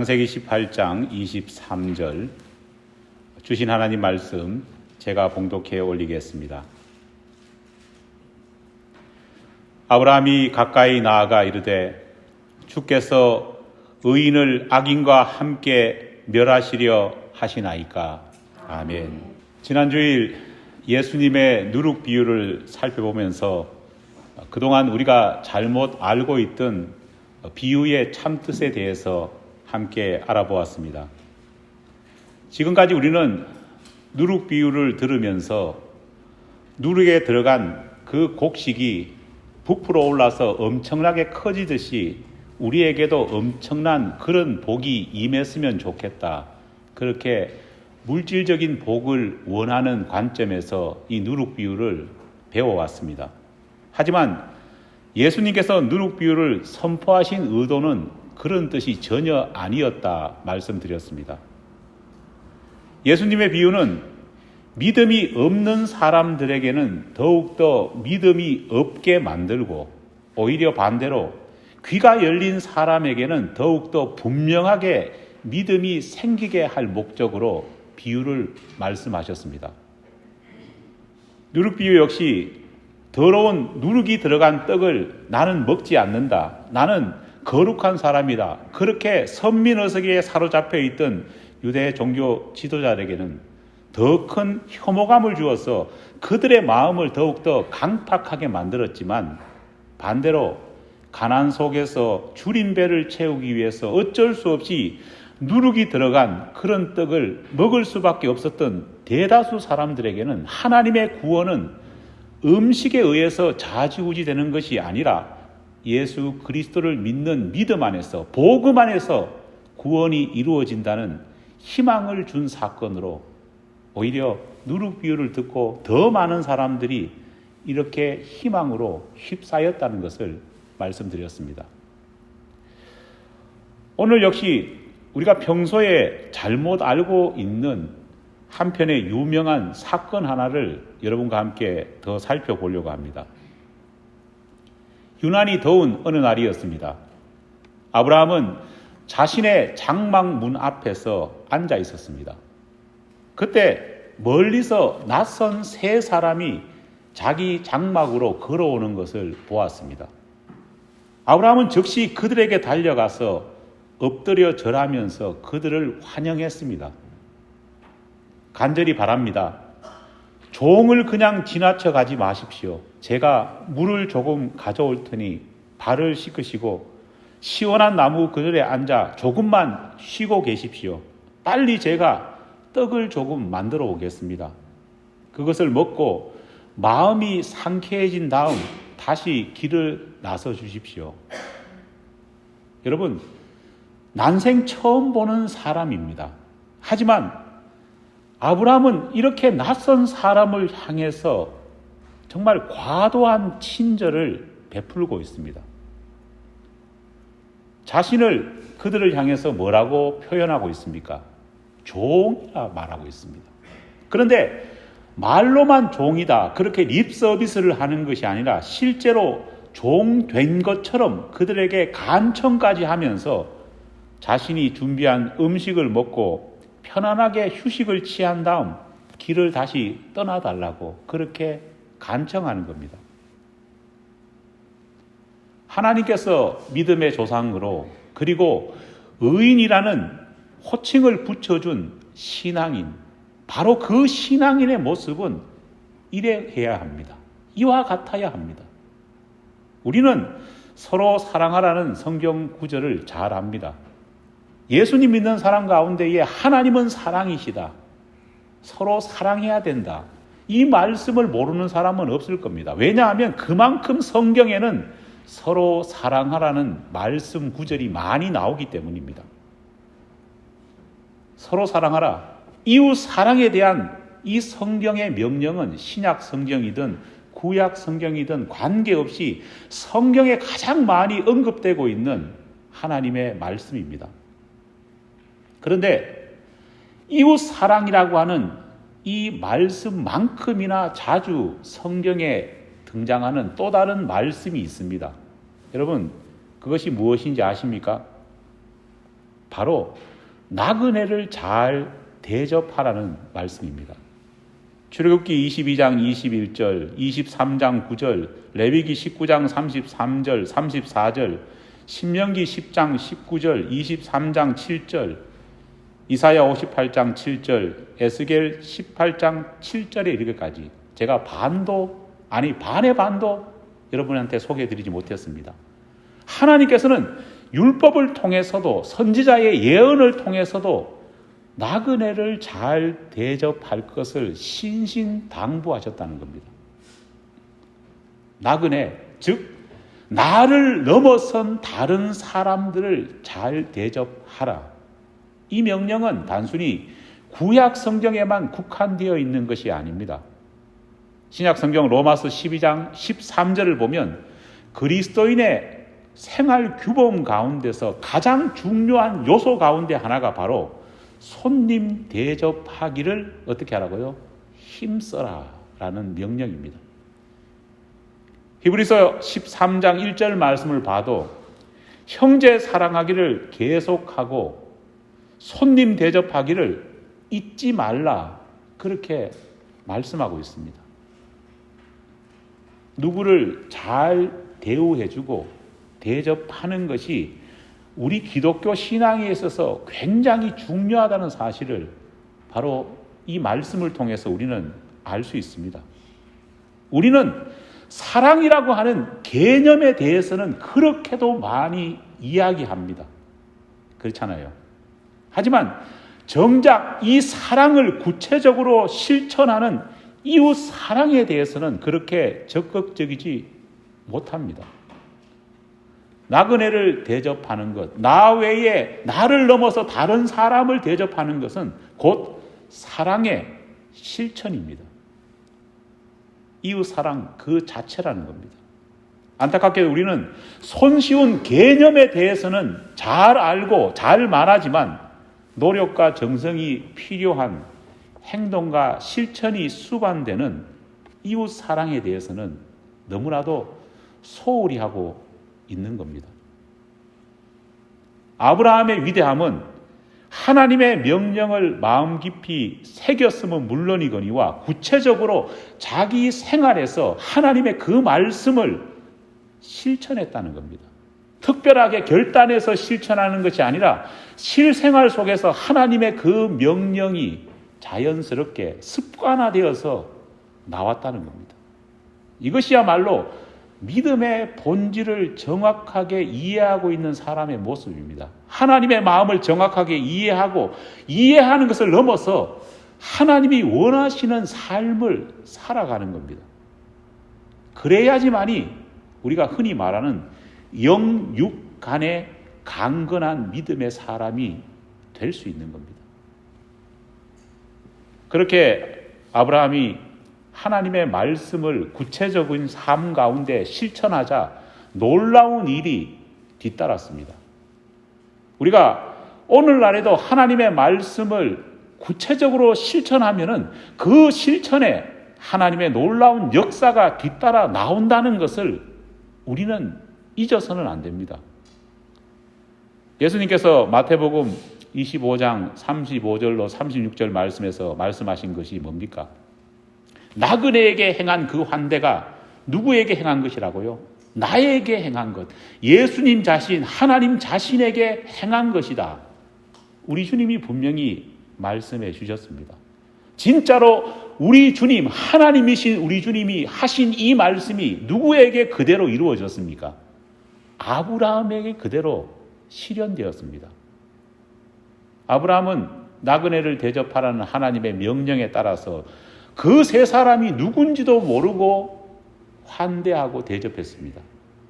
창세기 18장 23절 주신 하나님 말씀 제가 봉독해 올리겠습니다. 아브라함이 가까이 나아가 이르되 주께서 의인을 악인과 함께 멸하시려 하시나이까. 아멘. 지난주일 예수님의 누룩 비유를 살펴보면서 그동안 우리가 잘못 알고 있던 비유의 참뜻에 대해서 함께 알아보았습니다. 지금까지 우리는 누룩 비유를 들으면서 누룩에 들어간 그 곡식이 부풀어 올라서 엄청나게 커지듯이 우리에게도 엄청난 그런 복이 임했으면 좋겠다. 그렇게 물질적인 복을 원하는 관점에서 이 누룩 비유를 배워왔습니다. 하지만 예수님께서 누룩 비유를 선포하신 의도는 그런 뜻이 전혀 아니었다 말씀드렸습니다. 예수님의 비유는 믿음이 없는 사람들에게는 더욱더 믿음이 없게 만들고 오히려 반대로 귀가 열린 사람에게는 더욱더 분명하게 믿음이 생기게 할 목적으로 비유를 말씀하셨습니다. 누룩 비유 역시 더러운 누룩이 들어간 떡을 나는 먹지 않는다. 나는 거룩한 사람이다. 그렇게 선민의식에 사로잡혀 있던 유대 종교 지도자에게는 더 큰 혐오감을 주어서 그들의 마음을 더욱더 강팍하게 만들었지만 반대로 가난 속에서 줄인 배를 채우기 위해서 어쩔 수 없이 누룩이 들어간 그런 떡을 먹을 수밖에 없었던 대다수 사람들에게는 하나님의 구원은 음식에 의해서 좌지우지되는 것이 아니라 예수 그리스도를 믿는 믿음 안에서 복음 안에서 구원이 이루어진다는 희망을 준 사건으로 오히려 누룩 비유를 듣고 더 많은 사람들이 이렇게 희망으로 휩싸였다는 것을 말씀드렸습니다. 오늘 역시 우리가 평소에 잘못 알고 있는 한편의 유명한 사건 하나를 여러분과 함께 더 살펴보려고 합니다. 유난히 더운 어느 날이었습니다. 아브라함은 자신의 장막 문 앞에서 앉아 있었습니다. 그때 멀리서 낯선 세 사람이 자기 장막으로 걸어오는 것을 보았습니다. 아브라함은 즉시 그들에게 달려가서 엎드려 절하면서 그들을 환영했습니다. 간절히 바랍니다. 종을 그냥 지나쳐 가지 마십시오. 제가 물을 조금 가져올 테니 발을 씻으시고 시원한 나무 그늘에 앉아 조금만 쉬고 계십시오. 빨리 제가 떡을 조금 만들어 오겠습니다. 그것을 먹고 마음이 상쾌해진 다음 다시 길을 나서 주십시오. 여러분, 난생 처음 보는 사람입니다. 하지만 아브라함은 이렇게 낯선 사람을 향해서 정말 과도한 친절을 베풀고 있습니다. 자신을 그들을 향해서 뭐라고 표현하고 있습니까? 종이라 말하고 있습니다. 그런데 말로만 종이다 그렇게 립 서비스를 하는 것이 아니라 실제로 종 된 것처럼 그들에게 간청까지 하면서 자신이 준비한 음식을 먹고 편안하게 휴식을 취한 다음 길을 다시 떠나달라고 그렇게 간청하는 겁니다. 하나님께서 믿음의 조상으로 그리고 의인이라는 호칭을 붙여준 신앙인, 바로 그 신앙인의 모습은 이래야 합니다. 이와 같아야 합니다. 우리는 서로 사랑하라는 성경 구절을 잘 압니다. 예수님 믿는 사람 가운데에 하나님은 사랑이시다. 서로 사랑해야 된다. 이 말씀을 모르는 사람은 없을 겁니다. 왜냐하면 그만큼 성경에는 서로 사랑하라는 말씀 구절이 많이 나오기 때문입니다. 서로 사랑하라. 이웃 사랑에 대한 이 성경의 명령은 신약 성경이든 구약 성경이든 관계없이 성경에 가장 많이 언급되고 있는 하나님의 말씀입니다. 그런데 이웃 사랑이라고 하는 이 말씀만큼이나 자주 성경에 등장하는 또 다른 말씀이 있습니다. 여러분, 그것이 무엇인지 아십니까? 바로 나그네를 잘 대접하라는 말씀입니다. 출애굽기 22장 21절, 23장 9절, 레위기 19장 33절, 34절, 신명기 10장 19절, 23장 7절, 이사야 58장 7절, 에스겔 18장 7절에 이르기까지 제가 반의 반도 여러분한테 소개해드리지 못했습니다. 하나님께서는 율법을 통해서도 선지자의 예언을 통해서도 나그네를 잘 대접할 것을 신신당부하셨다는 겁니다. 나그네, 즉 나를 넘어선 다른 사람들을 잘 대접하라. 이 명령은 단순히 구약 성경에만 국한되어 있는 것이 아닙니다. 신약 성경 로마서 12장 13절을 보면 그리스도인의 생활 규범 가운데서 가장 중요한 요소 가운데 하나가 바로 손님 대접하기를 어떻게 하라고요? 힘써라 라는 명령입니다. 히브리서 13장 1절 말씀을 봐도 형제 사랑하기를 계속하고 손님 대접하기를 잊지 말라 그렇게 말씀하고 있습니다. 누구를 잘 대우해주고 대접하는 것이 우리 기독교 신앙에 있어서 굉장히 중요하다는 사실을 바로 이 말씀을 통해서 우리는 알 수 있습니다. 우리는 사랑이라고 하는 개념에 대해서는 그렇게도 많이 이야기합니다. 그렇잖아요. 하지만 정작 이 사랑을 구체적으로 실천하는 이웃 사랑에 대해서는 그렇게 적극적이지 못합니다. 나그네를 대접하는 것, 나 외에 나를 넘어서 다른 사람을 대접하는 것은 곧 사랑의 실천입니다. 이웃 사랑 그 자체라는 겁니다. 안타깝게도 우리는 손쉬운 개념에 대해서는 잘 알고 잘 말하지만 노력과 정성이 필요한 행동과 실천이 수반되는 이웃 사랑에 대해서는 너무나도 소홀히 하고 있는 겁니다. 아브라함의 위대함은 하나님의 명령을 마음 깊이 새겼으면 물론이거니와 구체적으로 자기 생활에서 하나님의 그 말씀을 실천했다는 겁니다. 특별하게 결단해서 실천하는 것이 아니라 실생활 속에서 하나님의 그 명령이 자연스럽게 습관화되어서 나왔다는 겁니다. 이것이야말로 믿음의 본질을 정확하게 이해하고 있는 사람의 모습입니다. 하나님의 마음을 정확하게 이해하는 것을 넘어서 하나님이 원하시는 삶을 살아가는 겁니다. 그래야지만이 우리가 흔히 말하는 영육 간의 강건한 믿음의 사람이 될 수 있는 겁니다. 그렇게 아브라함이 하나님의 말씀을 구체적인 삶 가운데 실천하자 놀라운 일이 뒤따랐습니다. 우리가 오늘날에도 하나님의 말씀을 구체적으로 실천하면은 그 실천에 하나님의 놀라운 역사가 뒤따라 나온다는 것을 우리는 잊어서는 안 됩니다. 예수님께서 마태복음 25장 35절로 36절 말씀에서 말씀하신 것이 뭡니까? 나그네에게 행한 그 환대가 누구에게 행한 것이라고요? 나에게 행한 것. 예수님 자신, 하나님 자신에게 행한 것이다. 우리 주님이 분명히 말씀해 주셨습니다. 진짜로 우리 주님, 하나님이신 우리 주님이 하신 이 말씀이 누구에게 그대로 이루어졌습니까? 아브라함에게 그대로 실현되었습니다. 아브라함은 나그네를 대접하라는 하나님의 명령에 따라서 그 세 사람이 누군지도 모르고 환대하고 대접했습니다.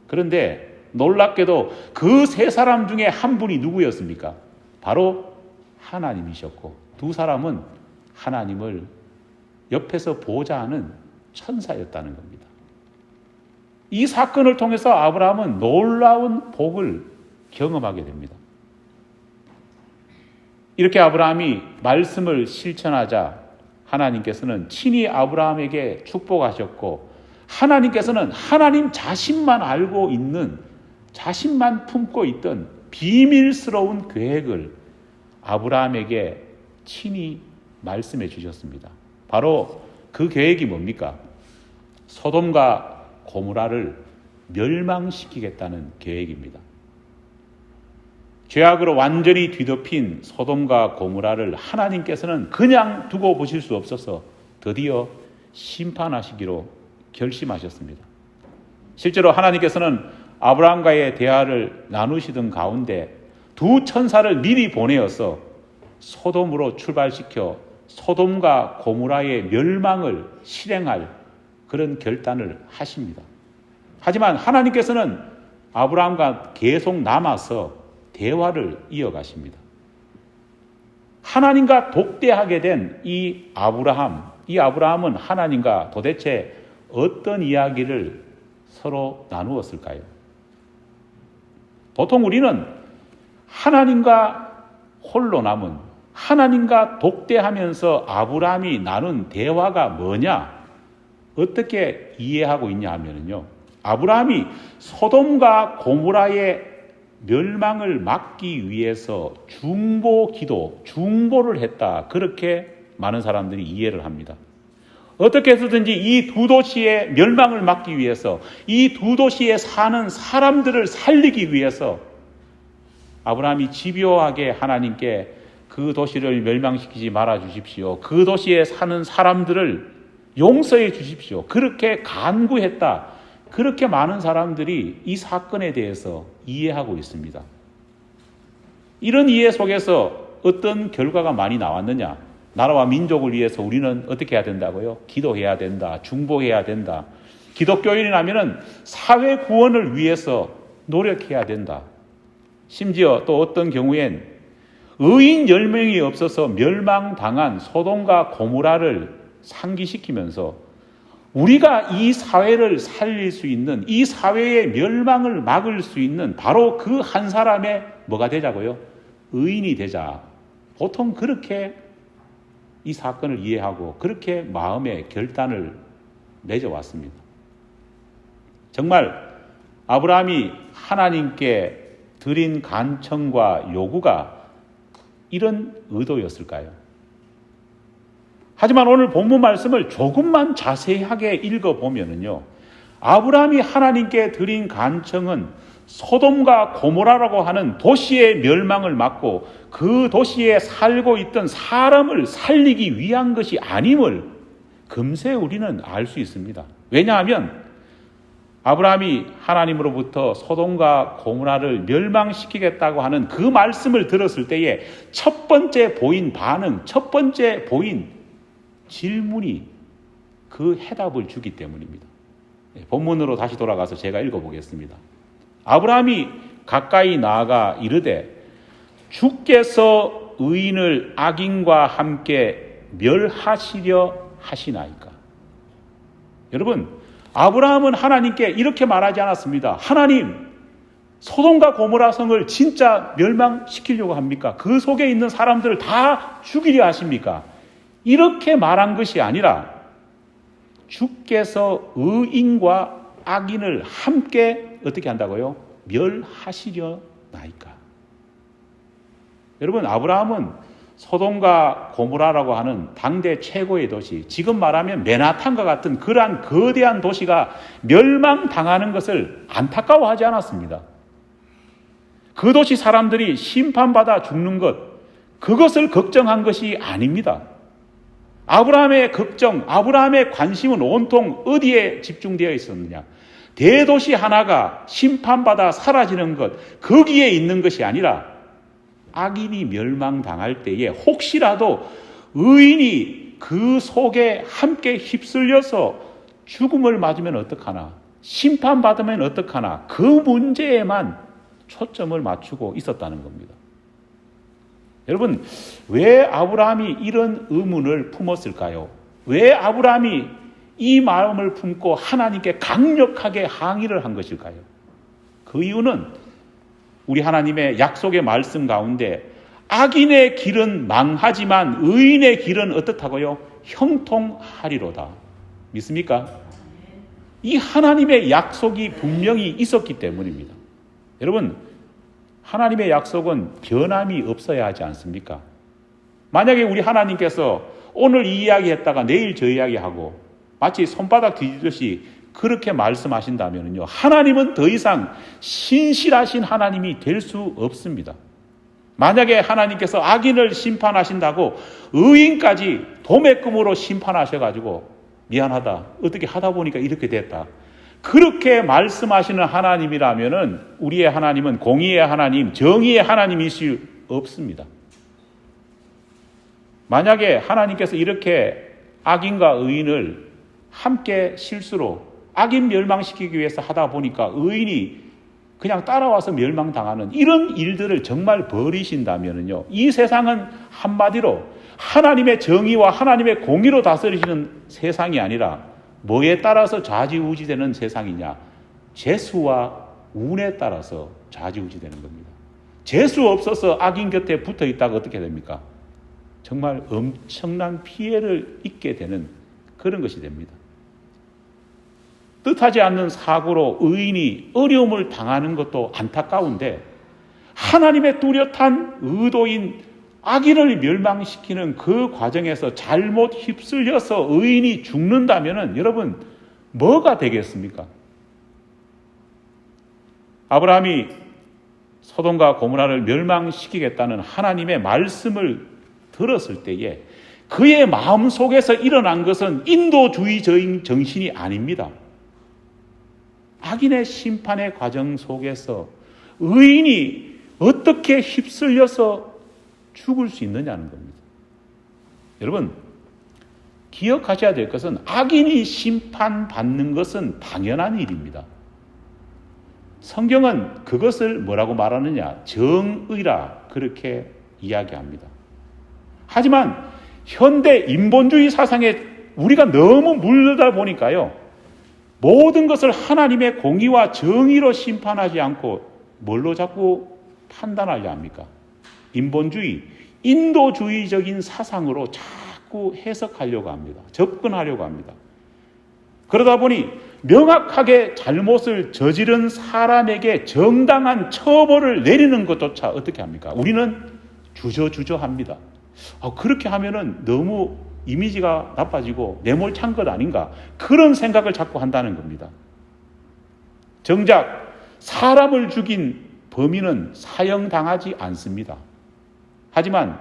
그런데 놀랍게도 그 세 사람 중에 한 분이 누구였습니까? 바로 하나님이셨고 두 사람은 하나님을 옆에서 보자 하는 천사였다는 겁니다. 이 사건을 통해서 아브라함은 놀라운 복을 경험하게 됩니다. 이렇게 아브라함이 말씀을 실천하자 하나님께서는 친히 아브라함에게 축복하셨고 하나님께서는 하나님 자신만 알고 있는, 자신만 품고 있던 비밀스러운 계획을 아브라함에게 친히 말씀해 주셨습니다. 바로 그 계획이 뭡니까? 소돔과 고모라를 멸망시키겠다는 계획입니다. 죄악으로 완전히 뒤덮인 소돔과 고모라를 하나님께서는 그냥 두고 보실 수 없어서 드디어 심판하시기로 결심하셨습니다. 실제로 하나님께서는 아브라함과의 대화를 나누시던 가운데 두 천사를 미리 보내어서 소돔으로 출발시켜 소돔과 고모라의 멸망을 실행할 그런 결단을 하십니다. 하지만 하나님께서는 아브라함과 계속 남아서 대화를 이어가십니다. 하나님과 독대하게 된 이 아브라함은 하나님과 도대체 어떤 이야기를 서로 나누었을까요? 보통 우리는 하나님과 홀로 남은, 하나님과 독대하면서 아브라함이 나눈 대화가 뭐냐, 어떻게 이해하고 있냐 하면요, 아브라함이 소돔과 고모라의 멸망을 막기 위해서 중보를 했다, 그렇게 많은 사람들이 이해를 합니다. 어떻게 해서든지 이 두 도시의 멸망을 막기 위해서, 이 두 도시에 사는 사람들을 살리기 위해서 아브라함이 집요하게 하나님께 그 도시를 멸망시키지 말아 주십시오, 그 도시에 사는 사람들을 용서해 주십시오, 그렇게 간구했다, 그렇게 많은 사람들이 이 사건에 대해서 이해하고 있습니다. 이런 이해 속에서 어떤 결과가 많이 나왔느냐? 나라와 민족을 위해서 우리는 어떻게 해야 된다고요? 기도해야 된다, 중보해야 된다. 기독교인이라면 사회 구원을 위해서 노력해야 된다. 심지어 또 어떤 경우엔 의인 10명이 없어서 멸망당한 소돔과 고모라를 상기시키면서 우리가 이 사회를 살릴 수 있는, 이 사회의 멸망을 막을 수 있는 바로 그 한 사람의 뭐가 되자고요? 의인이 되자. 보통 그렇게 이 사건을 이해하고 그렇게 마음의 결단을 맺어왔습니다. 정말 아브라함이 하나님께 드린 간청과 요구가 이런 의도였을까요? 하지만 오늘 본문 말씀을 조금만 자세하게 읽어보면요, 아브라함이 하나님께 드린 간청은 소돔과 고모라라고 하는 도시의 멸망을 막고 그 도시에 살고 있던 사람을 살리기 위한 것이 아님을 금세 우리는 알 수 있습니다. 왜냐하면 아브라함이 하나님으로부터 소돔과 고모라를 멸망시키겠다고 하는 그 말씀을 들었을 때에 첫 번째 보인 반응, 첫 번째 보인 질문이 그 해답을 주기 때문입니다. 본문으로 다시 돌아가서 제가 읽어보겠습니다. 아브라함이 가까이 나아가 이르되 주께서 의인을 악인과 함께 멸하시려 하시나이까. 여러분, 아브라함은 하나님께 이렇게 말하지 않았습니다. 하나님, 소돔과 고모라 성을 진짜 멸망시키려고 합니까? 그 속에 있는 사람들을 다 죽이려 하십니까? 이렇게 말한 것이 아니라 주께서 의인과 악인을 함께 어떻게 한다고요? 멸하시려 나이까. 여러분, 아브라함은 소돔과 고모라라고 하는 당대 최고의 도시, 지금 말하면 맨하탄과 같은 그러한 거대한 도시가 멸망당하는 것을 안타까워하지 않았습니다. 그 도시 사람들이 심판받아 죽는 것, 그것을 걱정한 것이 아닙니다. 아브라함의 걱정, 아브라함의 관심은 온통 어디에 집중되어 있었느냐? 대도시 하나가 심판받아 사라지는 것, 거기에 있는 것이 아니라 악인이 멸망당할 때에 혹시라도 의인이 그 속에 함께 휩쓸려서 죽음을 맞으면 어떡하나, 심판받으면 어떡하나, 그 문제에만 초점을 맞추고 있었다는 겁니다. 여러분, 왜 아브라함이 이런 의문을 품었을까요? 왜 아브라함이 이 마음을 품고 하나님께 강력하게 항의를 한 것일까요? 그 이유는 우리 하나님의 약속의 말씀 가운데 악인의 길은 망하지만 의인의 길은 어떻다고요? 형통하리로다. 믿습니까? 이 하나님의 약속이 분명히 있었기 때문입니다. 여러분, 하나님의 약속은 변함이 없어야 하지 않습니까? 만약에 우리 하나님께서 오늘 이 이야기 했다가 내일 저 이야기 하고 마치 손바닥 뒤지듯이 그렇게 말씀하신다면요, 하나님은 더 이상 신실하신 하나님이 될 수 없습니다. 만약에 하나님께서 악인을 심판하신다고 의인까지 도매금으로 심판하셔가지고 미안하다, 어떻게 하다 보니까 이렇게 됐다, 그렇게 말씀하시는 하나님이라면은 우리의 하나님은 공의의 하나님, 정의의 하나님일 수 없습니다. 만약에 하나님께서 이렇게 악인과 의인을 함께 실수로 악인 멸망시키기 위해서 하다 보니까 의인이 그냥 따라와서 멸망당하는 이런 일들을 정말 벌이신다면요, 이 세상은 한마디로 하나님의 정의와 하나님의 공의로 다스리시는 세상이 아니라 뭐에 따라서 좌지우지되는 세상이냐? 재수와 운에 따라서 좌지우지되는 겁니다. 재수 없어서 악인 곁에 붙어 있다가 어떻게 됩니까? 정말 엄청난 피해를 입게 되는 그런 것이 됩니다. 뜻하지 않는 사고로 의인이 어려움을 당하는 것도 안타까운데, 하나님의 뚜렷한 의도인 악인을 멸망시키는 그 과정에서 잘못 휩쓸려서 의인이 죽는다면 여러분 뭐가 되겠습니까? 아브라함이 소돔과 고모라를 멸망시키겠다는 하나님의 말씀을 들었을 때에 그의 마음속에서 일어난 것은 인도주의적인 정신이 아닙니다. 악인의 심판의 과정 속에서 의인이 어떻게 휩쓸려서 죽을 수 있느냐는 겁니다. 여러분, 기억하셔야 될 것은 악인이 심판받는 것은 당연한 일입니다. 성경은 그것을 뭐라고 말하느냐? 정의라 그렇게 이야기합니다. 하지만 현대 인본주의 사상에 우리가 너무 물들다 보니까요, 모든 것을 하나님의 공의와 정의로 심판하지 않고 뭘로 자꾸 판단하려 합니까? 인본주의, 인도주의적인 사상으로 자꾸 해석하려고 합니다. 접근하려고 합니다. 그러다 보니 명확하게 잘못을 저지른 사람에게 정당한 처벌을 내리는 것조차 어떻게 합니까? 우리는 주저주저합니다. 그렇게 하면은 너무 이미지가 나빠지고 내몰찬 것 아닌가, 그런 생각을 자꾸 한다는 겁니다. 정작 사람을 죽인 범인은 사형당하지 않습니다. 하지만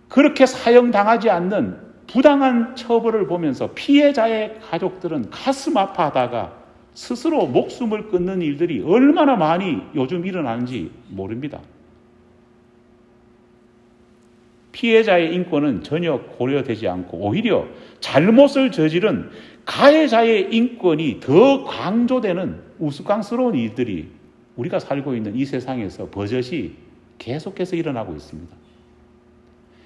그렇게 사형당하지 않는 부당한 처벌을 보면서 피해자의 가족들은 가슴 아파하다가 스스로 목숨을 끊는 일들이 얼마나 많이 요즘 일어나는지 모릅니다. 피해자의 인권은 전혀 고려되지 않고 오히려 잘못을 저지른 가해자의 인권이 더 강조되는 우스꽝스러운 일들이 우리가 살고 있는 이 세상에서 버젓이 계속해서 일어나고 있습니다.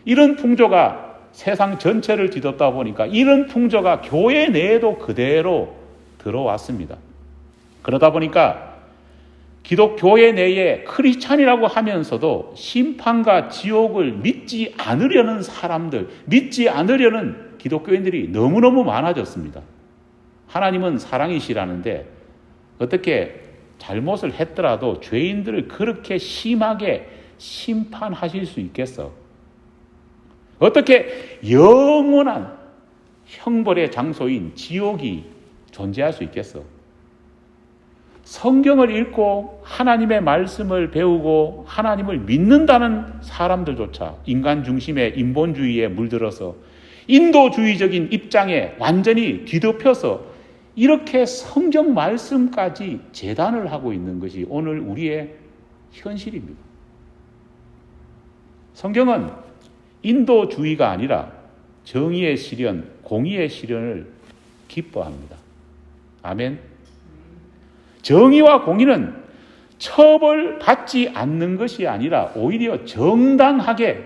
이런 풍조가 세상 전체를 뒤덮다 보니까 이런 풍조가 교회 내에도 그대로 들어왔습니다. 그러다 보니까 기독교회 내에 크리스찬이라고 하면서도 심판과 지옥을 믿지 않으려는 사람들, 믿지 않으려는 기독교인들이 너무너무 많아졌습니다. 하나님은 사랑이시라는데 어떻게 잘못을 했더라도 죄인들을 그렇게 심하게 심판하실 수 있겠어? 어떻게 영원한 형벌의 장소인 지옥이 존재할 수 있겠어? 성경을 읽고 하나님의 말씀을 배우고 하나님을 믿는다는 사람들조차 인간 중심의 인본주의에 물들어서 인도주의적인 입장에 완전히 뒤덮여서 이렇게 성경 말씀까지 재단을 하고 있는 것이 오늘 우리의 현실입니다. 성경은 인도주의가 아니라 정의의 실현, 공의의 실현을 기뻐합니다. 아멘. 정의와 공의는 처벌받지 않는 것이 아니라 오히려 정당하게,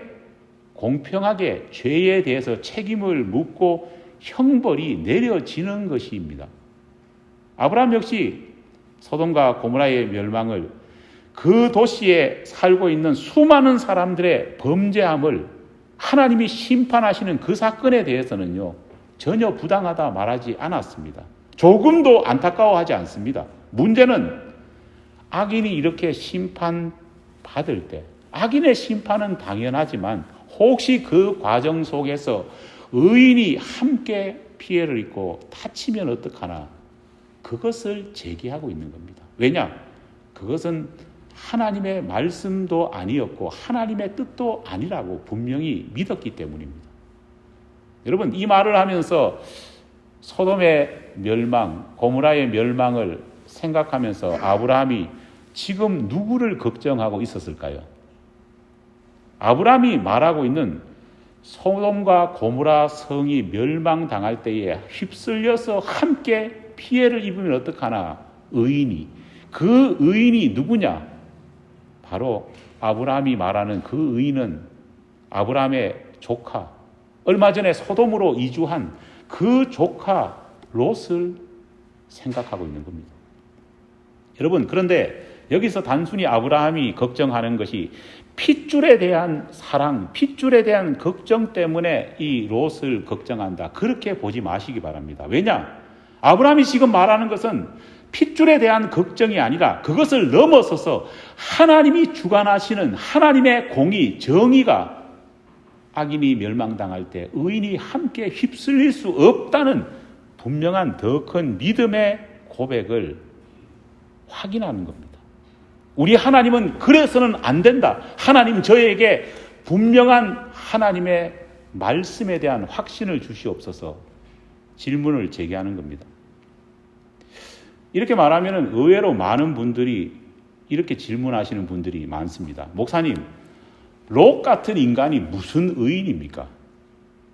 공평하게 죄에 대해서 책임을 묻고 형벌이 내려지는 것입니다. 아브라함 역시 소돔과 고모라의 멸망을, 그 도시에 살고 있는 수많은 사람들의 범죄함을 하나님이 심판하시는 그 사건에 대해서는요, 전혀 부당하다 말하지 않았습니다. 조금도 안타까워하지 않습니다. 문제는 악인이 이렇게 심판받는 받을 때 악인의 심판은 당연하지만 혹시 그 과정 속에서 의인이 함께 피해를 입고 다치면 어떡하나, 그것을 제기하고 있는 겁니다. 왜냐? 그것은 하나님의 말씀도 아니었고 하나님의 뜻도 아니라고 분명히 믿었기 때문입니다. 여러분, 이 말을 하면서 소돔의 멸망, 고모라의 멸망을 생각하면서 아브라함이 지금 누구를 걱정하고 있었을까요? 아브라함이 말하고 있는 소돔과 고모라 성이 멸망당할 때에 휩쓸려서 함께 피해를 입으면 어떡하나, 의인이. 그 의인이 누구냐? 바로 아브라함이 말하는 그 의인은 아브라함의 조카, 얼마 전에 소돔으로 이주한 그 조카 롯을 생각하고 있는 겁니다. 여러분, 그런데 여기서 단순히 아브라함이 걱정하는 것이 핏줄에 대한 사랑, 핏줄에 대한 걱정 때문에 이 롯을 걱정한다, 그렇게 보지 마시기 바랍니다. 왜냐? 아브라함이 지금 말하는 것은 핏줄에 대한 걱정이 아니라 그것을 넘어서서 하나님이 주관하시는 하나님의 공의, 정의가 악인이 멸망당할 때 의인이 함께 휩쓸릴 수 없다는 분명한 더 큰 믿음의 고백을 확인하는 겁니다. 우리 하나님은 그래서는 안 된다. 하나님, 저에게 분명한 하나님의 말씀에 대한 확신을 주시옵소서, 질문을 제기하는 겁니다. 이렇게 말하면 의외로 많은 분들이 이렇게 질문하시는 분들이 많습니다. 목사님, 롯 같은 인간이 무슨 의인입니까?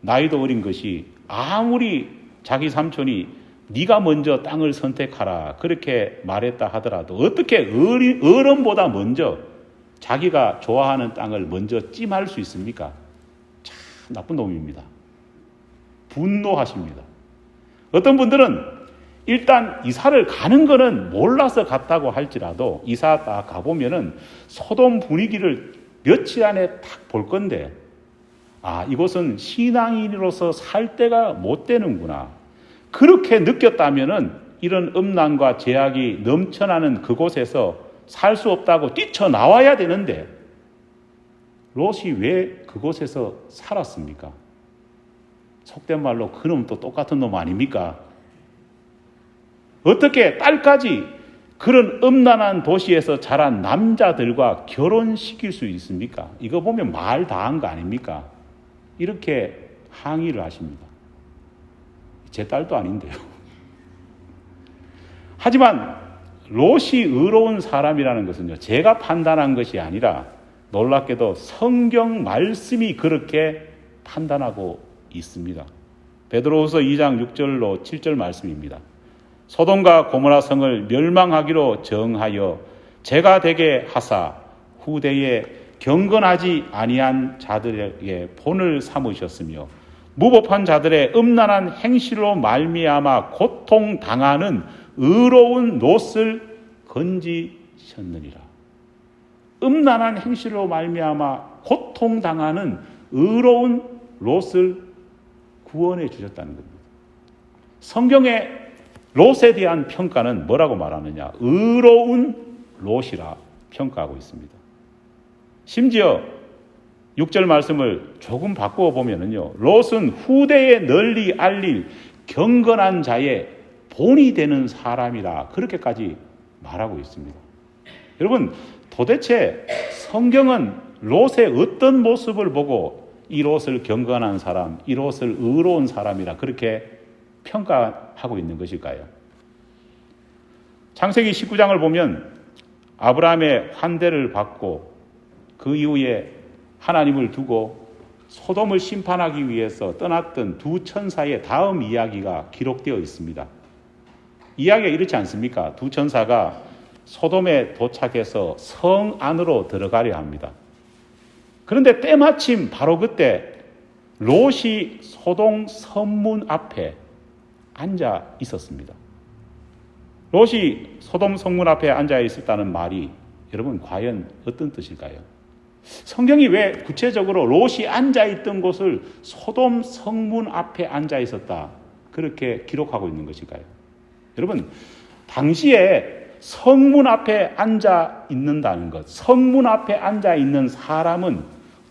나이도 어린 것이 아무리 자기 삼촌이 네가 먼저 땅을 선택하라 그렇게 말했다 하더라도 어떻게 어른보다 먼저 자기가 좋아하는 땅을 먼저 찜할 수 있습니까? 참 나쁜 놈입니다. 분노하십니다. 어떤 분들은 일단 이사를 가는 거는 몰라서 갔다고 할지라도 이사 딱 가보면은 소돔 분위기를 며칠 안에 딱 볼 건데, 아, 이곳은 신앙인으로서 살 때가 못 되는구나, 그렇게 느꼈다면은 이런 음란과 제약이 넘쳐나는 그곳에서 살 수 없다고 뛰쳐나와야 되는데 롯이 왜 그곳에서 살았습니까? 속된 말로 그놈 또 똑같은 놈 아닙니까? 어떻게 딸까지 그런 음란한 도시에서 자란 남자들과 결혼시킬 수 있습니까? 이거 보면 말 다 한 거 아닙니까? 이렇게 항의를 하십니다. 제 딸도 아닌데요. 하지만 롯이 의로운 사람이라는 것은요, 제가 판단한 것이 아니라 놀랍게도 성경 말씀이 그렇게 판단하고 있습니다. 베드로후서 2장 6절로 7절 말씀입니다. 소돔과 고모라 성을 멸망하기로 정하여 제가 되게 하사 후대에 경건하지 아니한 자들에게 본을 삼으셨으며 무법한 자들의 음란한 행실로 말미암아 고통당하는 의로운 롯을 건지셨느니라. 음란한 행실로 말미암아 고통당하는 의로운 롯을 구원해 주셨다는 겁니다. 성경의 롯에 대한 평가는 뭐라고 말하느냐? 의로운 롯이라 평가하고 있습니다. 심지어 6절 말씀을 조금 바꾸어 보면은요, 롯은 후대에 널리 알릴 경건한 자의 본이 되는 사람이라 그렇게까지 말하고 있습니다. 여러분, 도대체 성경은 롯의 어떤 모습을 보고 이 롯을 경건한 사람, 이 롯을 의로운 사람이라 그렇게 평가하고 있는 것일까요? 창세기 19장을 보면 아브라함의 환대를 받고 그 이후에 하나님을 두고 소돔을 심판하기 위해서 떠났던 두 천사의 다음 이야기가 기록되어 있습니다. 이야기가 이렇지 않습니까? 두 천사가 소돔에 도착해서 성 안으로 들어가려 합니다. 그런데 때마침 바로 그때 롯이 소돔 성문 앞에 앉아 있었습니다. 롯이 소돔 성문 앞에 앉아 있었다는 말이 여러분 과연 어떤 뜻일까요? 성경이 왜 구체적으로 롯이 앉아 있던 곳을 소돔 성문 앞에 앉아 있었다 그렇게 기록하고 있는 것일까요? 여러분, 당시에 성문 앞에 앉아 있는다는 것. 성문 앞에 앉아 있는 사람은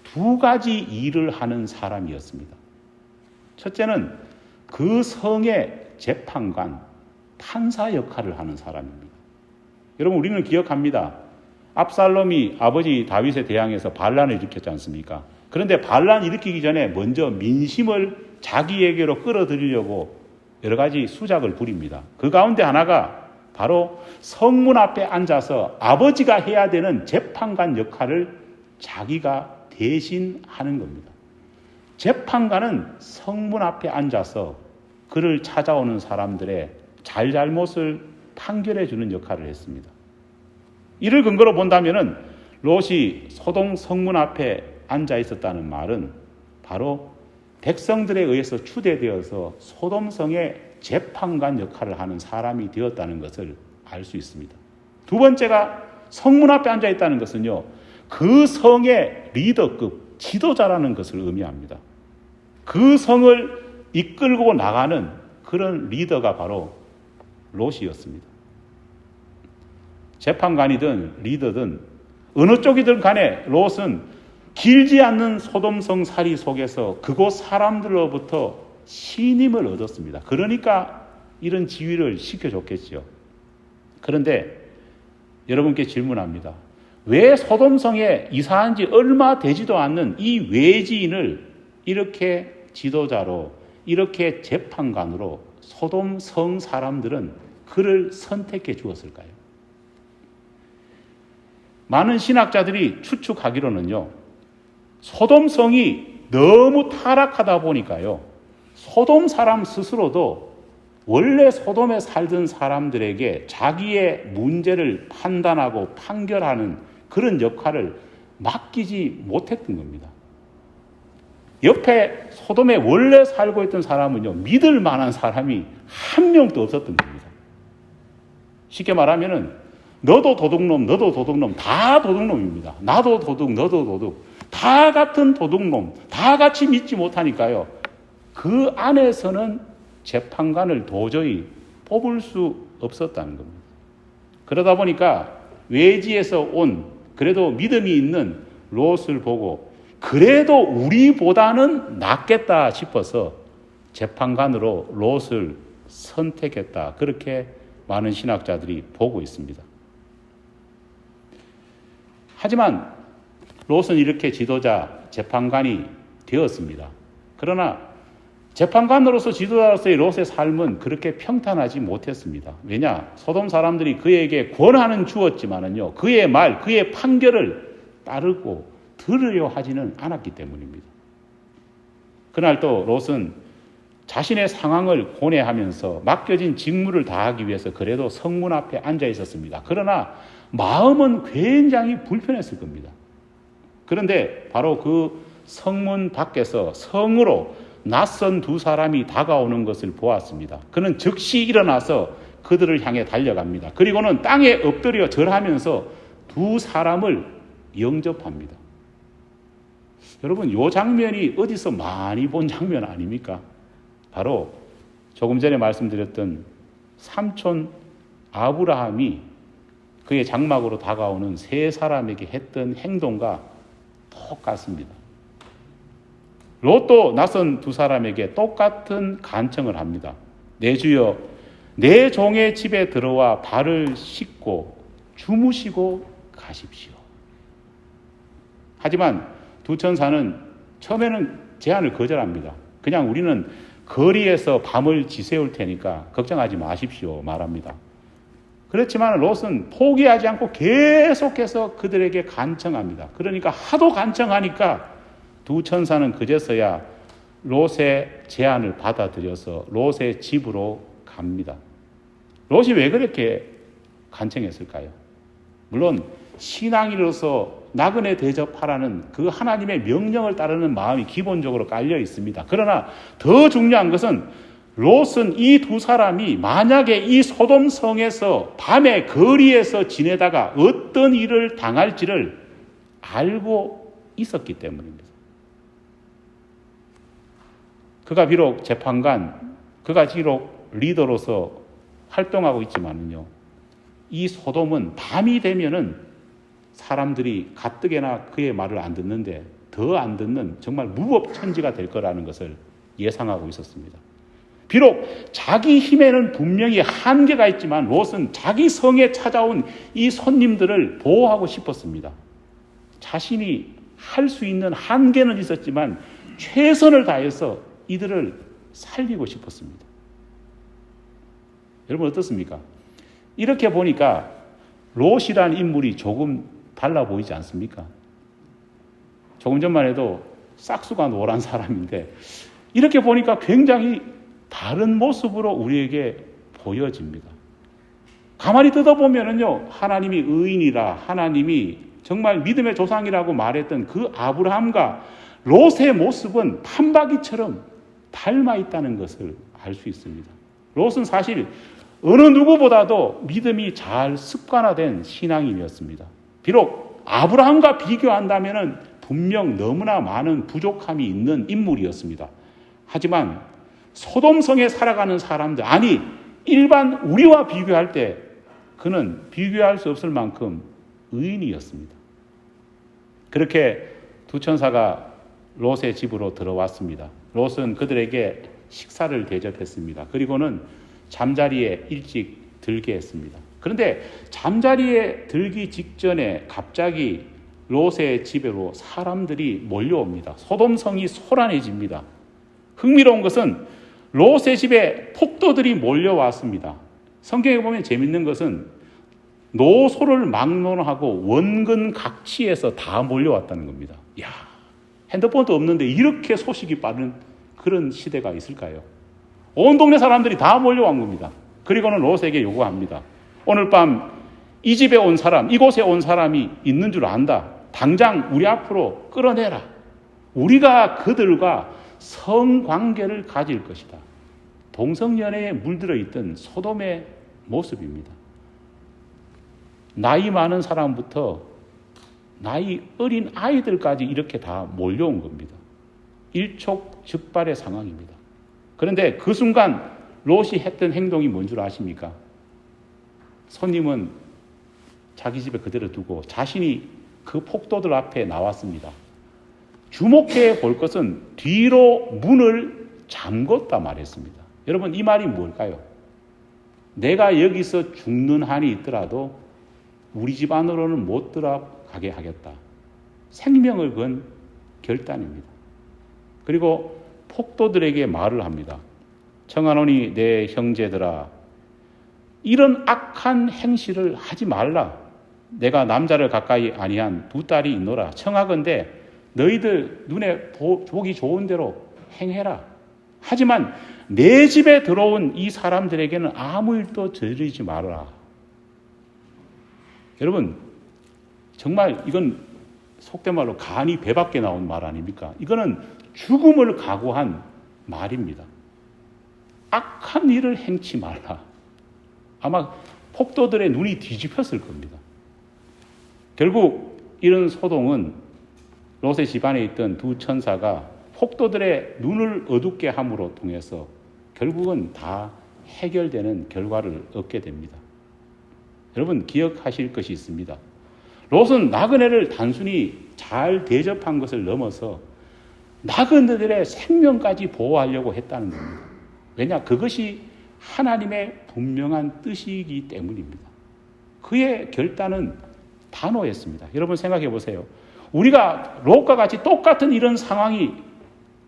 두 가지 일을 하는 사람이었습니다. 첫째는 그 성의 재판관, 판사 역할을 하는 사람입니다. 여러분, 우리는 기억합니다. 압살롬이 아버지 다윗에 대항해서 반란을 일으켰지 않습니까? 그런데 반란 일으키기 전에 먼저 민심을 자기에게로 끌어들이려고 여러 가지 수작을 부립니다. 그 가운데 하나가 바로 성문 앞에 앉아서 아버지가 해야 되는 재판관 역할을 자기가 대신 하는 겁니다. 재판관은 성문 앞에 앉아서 그를 찾아오는 사람들의 잘잘못을 판결해 주는 역할을 했습니다. 이를 근거로 본다면은 롯이 소돔 성문 앞에 앉아 있었다는 말은 바로 백성들에 의해서 추대되어서 소돔성의 재판관 역할을 하는 사람이 되었다는 것을 알 수 있습니다. 두 번째가 성문 앞에 앉아 있다는 것은요, 그 성의 리더급, 지도자라는 것을 의미합니다. 그 성을 이끌고 나가는 그런 리더가 바로 롯이었습니다. 재판관이든 리더든 어느 쪽이든 간에 롯은 길지 않는 소돔성 살이 속에서 그곳 사람들로부터 신임을 얻었습니다. 그러니까 이런 지위를 시켜줬겠죠. 그런데 여러분께 질문합니다. 왜 소돔성에 이사한 지 얼마 되지도 않는 이 외지인을 이렇게 지도자로, 이렇게 재판관으로 소돔성 사람들은 그를 선택해 주었을까요? 많은 신학자들이 추측하기로는요, 소돔성이 너무 타락하다 보니까요, 소돔 사람 스스로도 원래 소돔에 살던 사람들에게 자기의 문제를 판단하고 판결하는 그런 역할을 맡기지 못했던 겁니다. 옆에 소돔에 원래 살고 있던 사람은요, 믿을 만한 사람이 한 명도 없었던 겁니다. 쉽게 말하면은 너도 도둑놈, 너도 도둑놈, 다 도둑놈입니다. 나도 도둑, 너도 도둑, 다 같은 도둑놈, 다 같이 믿지 못하니까요, 그 안에서는 재판관을 도저히 뽑을 수 없었다는 겁니다. 그러다 보니까 외지에서 온 그래도 믿음이 있는 롯을 보고 그래도 우리보다는 낫겠다 싶어서 재판관으로 롯을 선택했다. 그렇게 많은 신학자들이 보고 있습니다. 하지만 롯은 이렇게 지도자, 재판관이 되었습니다. 그러나 재판관으로서 지도자로서의 롯의 삶은 그렇게 평탄하지 못했습니다. 왜냐? 소돔 사람들이 그에게 권한은 주었지만은요, 그의 말, 그의 판결을 따르고 들으려 하지는 않았기 때문입니다. 그날 또 롯은 자신의 상황을 고뇌하면서 맡겨진 직무를 다하기 위해서 그래도 성문 앞에 앉아 있었습니다. 그러나 마음은 굉장히 불편했을 겁니다. 그런데 바로 그 성문 밖에서 성으로 낯선 두 사람이 다가오는 것을 보았습니다. 그는 즉시 일어나서 그들을 향해 달려갑니다. 그리고는 땅에 엎드려 절하면서 두 사람을 영접합니다. 여러분, 이 장면이 어디서 많이 본 장면 아닙니까? 바로 조금 전에 말씀드렸던 삼촌 아브라함이 그의 장막으로 다가오는 세 사람에게 했던 행동과 똑같습니다. 롯도 낯선 두 사람에게 똑같은 간청을 합니다. 내 주여, 내 종의 집에 들어와 발을 씻고 주무시고 가십시오. 하지만 두 천사는 처음에는 제안을 거절합니다. 그냥 우리는 거리에서 밤을 지새울 테니까 걱정하지 마십시오 말합니다. 그렇지만 롯은 포기하지 않고 계속해서 그들에게 간청합니다. 그러니까 하도 간청하니까 두 천사는 그제서야 롯의 제안을 받아들여서 롯의 집으로 갑니다. 롯이 왜 그렇게 간청했을까요? 물론 신앙인으로서 나그네 대접하라는 그 하나님의 명령을 따르는 마음이 기본적으로 깔려 있습니다. 그러나 더 중요한 것은 롯은 이 두 사람이 만약에 이 소돔 성에서 밤에 거리에서 지내다가 어떤 일을 당할지를 알고 있었기 때문입니다. 그가 비록 재판관, 그가 비록 리더로서 활동하고 있지만요, 이 소돔은 밤이 되면은 사람들이 가뜩이나 그의 말을 안 듣는데 더 안 듣는 정말 무법천지가 될 거라는 것을 예상하고 있었습니다. 비록 자기 힘에는 분명히 한계가 있지만 롯은 자기 성에 찾아온 이 손님들을 보호하고 싶었습니다. 자신이 할 수 있는 한계는 있었지만 최선을 다해서 이들을 살리고 싶었습니다. 여러분 어떻습니까? 이렇게 보니까 롯이라는 인물이 조금 달라 보이지 않습니까? 조금 전만 해도 싹수가 노란 사람인데 이렇게 보니까 굉장히 다른 모습으로 우리에게 보여집니다. 가만히 뜯어보면은요, 하나님이 의인이라, 하나님이 정말 믿음의 조상이라고 말했던 그 아브라함과 롯의 모습은 판박이처럼 닮아 있다는 것을 알 수 있습니다. 롯은 사실 어느 누구보다도 믿음이 잘 습관화된 신앙인이었습니다. 비록 아브라함과 비교한다면 분명 너무나 많은 부족함이 있는 인물이었습니다. 하지만 소돔성에 살아가는 사람들, 아니 일반 우리와 비교할 때 그는 비교할 수 없을 만큼 의인이었습니다. 그렇게 두 천사가 롯의 집으로 들어왔습니다. 롯은 그들에게 식사를 대접했습니다. 그리고는 잠자리에 일찍 들게 했습니다. 그런데 잠자리에 들기 직전에 갑자기 롯의 집으로 사람들이 몰려옵니다. 소돔성이 소란해집니다. 흥미로운 것은 롯의 집에 폭도들이 몰려왔습니다. 성경에 보면 재밌는 것은 노소를 막론하고 원근각치에서 다 몰려왔다는 겁니다. 야, 핸드폰도 없는데 이렇게 소식이 빠른 그런 시대가 있을까요? 온 동네 사람들이 다 몰려온 겁니다. 그리고는 롯에게 요구합니다. 오늘 밤 이 집에 온 사람, 이곳에 온 사람이 있는 줄 안다. 당장 우리 앞으로 끌어내라. 우리가 그들과 성관계를 가질 것이다. 동성연애에 물들어 있던 소돔의 모습입니다. 나이 많은 사람부터 나이 어린 아이들까지 이렇게 다 몰려온 겁니다. 일촉즉발의 상황입니다. 그런데 그 순간 롯이 했던 행동이 뭔 줄 아십니까? 손님은 자기 집에 그대로 두고 자신이 그 폭도들 앞에 나왔습니다. 주목해 볼 것은 뒤로 문을 잠궜다 말했습니다. 여러분 이 말이 뭘까요? 내가 여기서 죽는 한이 있더라도 우리 집 안으로는 못 들어가게 하겠다. 생명을 건 결단입니다. 그리고 폭도들에게 말을 합니다. 청하노니 내 형제들아, 이런 악한 행실을 하지 말라. 내가 남자를 가까이 아니한 두 딸이 있노라. 청하건대 너희들 눈에 보기 좋은 대로 행해라. 하지만 내 집에 들어온 이 사람들에게는 아무 일도 저지르지 말아라. 여러분 정말 이건 속된 말로 간이 배 밖에 나온 말 아닙니까? 이거는 죽음을 각오한 말입니다. 악한 일을 행치 말라. 아마 폭도들의 눈이 뒤집혔을 겁니다. 결국 이런 소동은 롯의 집안에 있던 두 천사가 폭도들의 눈을 어둡게 함으로 통해서 결국은 다 해결되는 결과를 얻게 됩니다. 여러분 기억하실 것이 있습니다. 롯은 나그네를 단순히 잘 대접한 것을 넘어서 나그네들의 생명까지 보호하려고 했다는 겁니다. 왜냐? 그것이 하나님의 분명한 뜻이기 때문입니다. 그의 결단은 단호했습니다. 여러분 생각해 보세요. 우리가 롯과 같이 똑같은 이런 상황이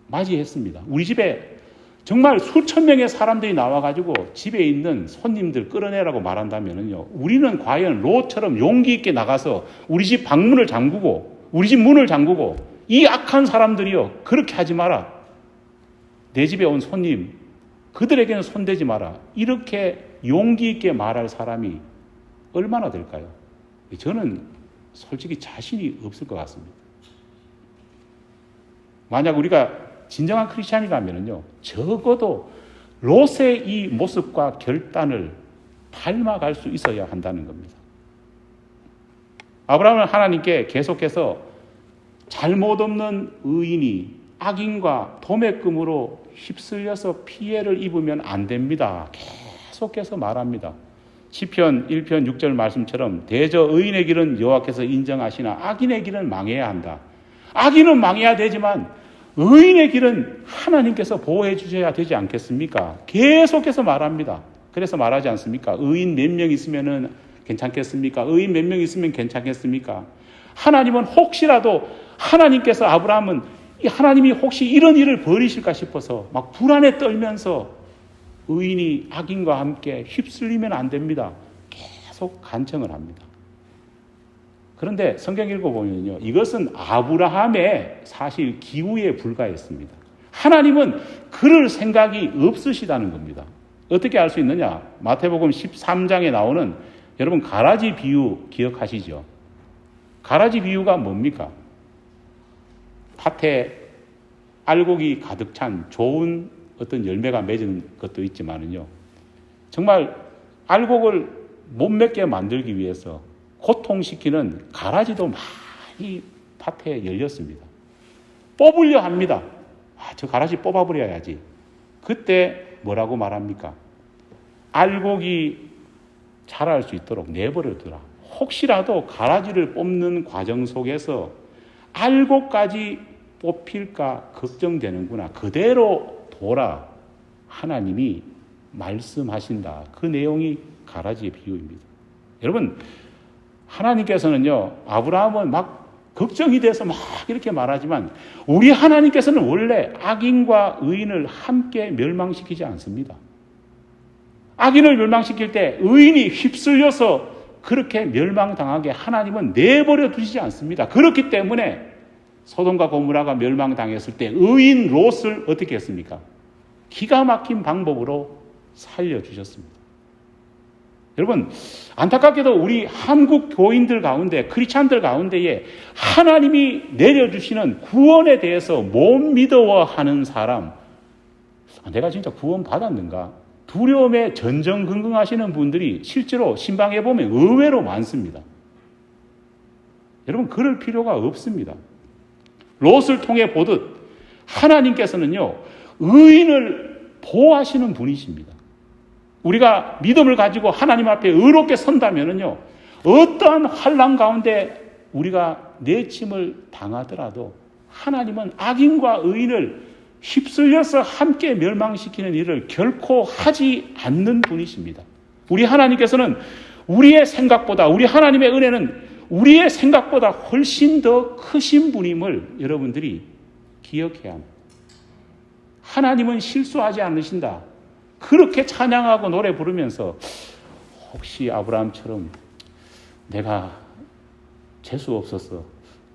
맞이했습니다. 우리 집에 정말 수천 명의 사람들이 나와가지고 집에 있는 손님들 끌어내라고 말한다면요, 우리는 과연 롯처럼 용기 있게 나가서 우리 집 방문을 잠그고 우리 집 문을 잠그고 이 악한 사람들이요, 그렇게 하지 마라. 내 집에 온 손님 그들에게는 손대지 마라. 이렇게 용기 있게 말할 사람이 얼마나 될까요? 저는 솔직히 자신이 없을 것 같습니다. 만약 우리가 진정한 크리스찬이라면요, 적어도 롯의 이 모습과 결단을 닮아갈 수 있어야 한다는 겁니다. 아브라함은 하나님께 계속해서 잘못 없는 의인이 악인과 도매금으로 휩쓸려서 피해를 입으면 안 됩니다. 계속해서 말합니다. 시편 1편 6절 말씀처럼 대저 의인의 길은 여호와께서 인정하시나 악인의 길은 망해야 한다. 악인은 망해야 되지만 의인의 길은 하나님께서 보호해 주셔야 되지 않겠습니까? 계속해서 말합니다. 그래서 말하지 않습니까? 의인 몇 명 있으면 괜찮겠습니까? 의인 몇 명 있으면 괜찮겠습니까? 하나님은 혹시라도 하나님께서 하나님이 혹시 이런 일을 벌이실까 싶어서 막 불안에 떨면서 의인이 악인과 함께 휩쓸리면 안 됩니다. 계속 간청을 합니다. 그런데 성경 읽어보면요, 이것은 아브라함의 사실 기우에 불과했습니다. 하나님은 그럴 생각이 없으시다는 겁니다. 어떻게 알 수 있느냐? 마태복음 13장에 나오는 여러분 가라지 비유 기억하시죠? 가라지 비유가 뭡니까? 밭에 알곡이 가득 찬 좋은 어떤 열매가 맺은 것도 있지만은요, 정말 알곡을 못 맺게 만들기 위해서 고통시키는 가라지도 많이 밭에 열렸습니다. 뽑으려 합니다. 저 가라지 뽑아버려야지. 그때 뭐라고 말합니까? 알곡이 자랄 수 있도록 내버려두라. 혹시라도 가라지를 뽑는 과정 속에서 알곡까지 뽑힐까 걱정되는구나. 그대로 둬라. 하나님이 말씀하신다. 그 내용이 가라지의 비유입니다. 여러분, 하나님께서는요, 아브라함은 막 걱정이 돼서 막 이렇게 말하지만 우리 하나님께서는 원래 악인과 의인을 함께 멸망시키지 않습니다. 악인을 멸망시킬 때 의인이 휩쓸려서 그렇게 멸망당하게 하나님은 내버려 두시지 않습니다. 그렇기 때문에 소돔과 고모라가 멸망당했을 때 의인 롯을 어떻게 했습니까? 기가 막힌 방법으로 살려주셨습니다. 여러분, 안타깝게도 우리 한국 교인들 가운데, 크리스찬들 가운데에 하나님이 내려주시는 구원에 대해서 못 믿어하는 사람, 내가 진짜 구원 받았는가? 두려움에 전전긍긍하시는 분들이 실제로 신방에 보면 의외로 많습니다. 여러분, 그럴 필요가 없습니다. 롯을 통해 보듯 하나님께서는요, 의인을 보호하시는 분이십니다. 우리가 믿음을 가지고 하나님 앞에 의롭게 선다면은요, 어떠한 환난 가운데 우리가 내침을 당하더라도 하나님은 악인과 의인을 휩쓸려서 함께 멸망시키는 일을 결코 하지 않는 분이십니다. 우리 하나님께서는 우리의 생각보다, 우리 하나님의 은혜는 우리의 생각보다 훨씬 더 크신 분임을 여러분들이 기억해야 합니다. 하나님은 실수하지 않으신다. 그렇게 찬양하고 노래 부르면서 혹시 아브라함처럼 내가 재수 없어서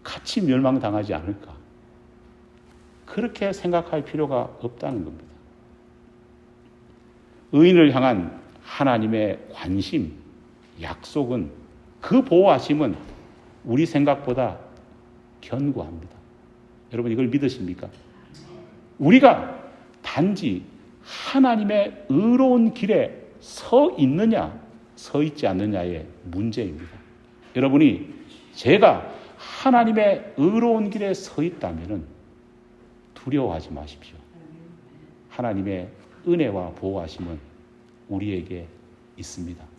같이 멸망당하지 않을까? 그렇게 생각할 필요가 없다는 겁니다. 의인을 향한 하나님의 관심, 약속은, 그 보호하심은 우리 생각보다 견고합니다. 여러분, 이걸 믿으십니까? 우리가 단지 하나님의 의로운 길에 서 있느냐, 서 있지 않느냐의 문제입니다. 여러분이 제가 하나님의 의로운 길에 서 있다면 두려워하지 마십시오. 하나님의 은혜와 보호하심은 우리에게 있습니다.